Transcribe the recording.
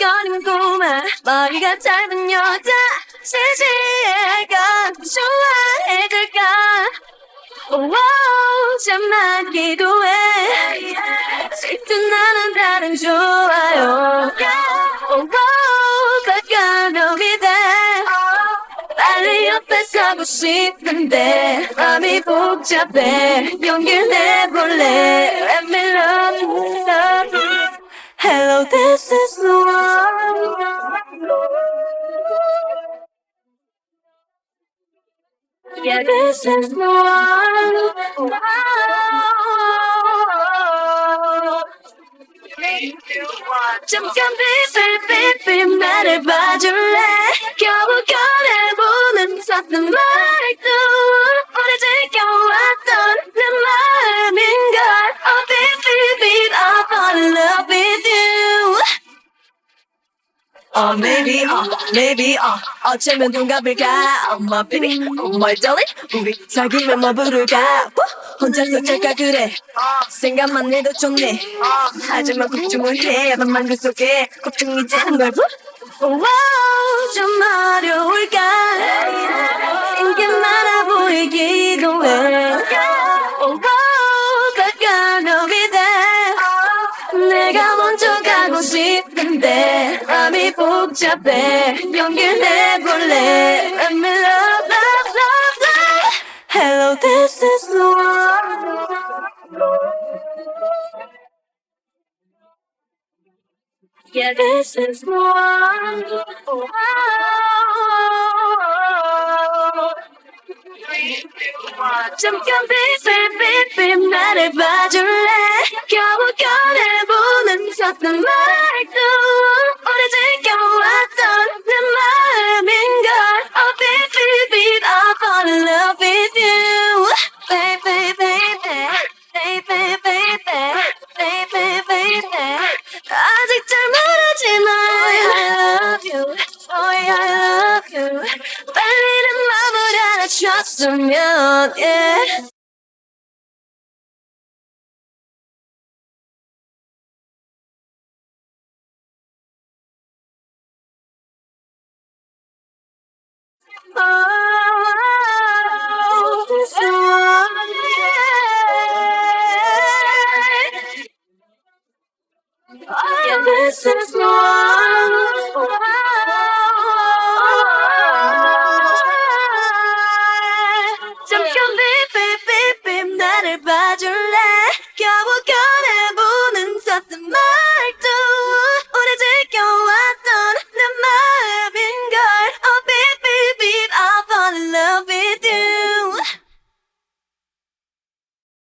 핑크거리는구만 머리가 짧은 여자 시시해가 좋아해줄까 오 잠만 기도해 짙은 나는 다른 좋아요 오 가까운 이대 빨리 옆에 서고 싶은데 마음이 복잡해 용기를 내볼래 Let me love you, love you. Hello, this is the one. Yeah, this is the one. 잠깐 삐삐삐삐 나를 봐줄래 겨우 꺼내보는 섰던 말도 오래 지켜왔던 내 마음인걸 Oh baby I fall in love with you maybe 어쩌면 동갑일까 Oh my baby, oh my darling 우리 사귀면 뭐 부를까 혼자서 잘까 그래 생각만 해도 좋네 하지만 걱정을 해 밤만 그 속에 걱정이 되는 걸 wow, 좀 어려울까 인기 많아 보이기도 해 wow, 가까운 이대 내가 먼저 가고 싶은데 마음이 복잡해 용기를 내볼래 Let me love, love, love, love Hello, this is the one Yeah, this is the one 잠깐 삐삐삐삐 나를 봐줄래 겨우 꺼내보는 섰던 말도 오래 지켜왔던 내 마음인걸 Oh baby I fall in love with you Baby baby baby baby baby baby 아직 잘 모르지만 I love you Boy I love you 빨리 내 맘을 알아줬으면 yeah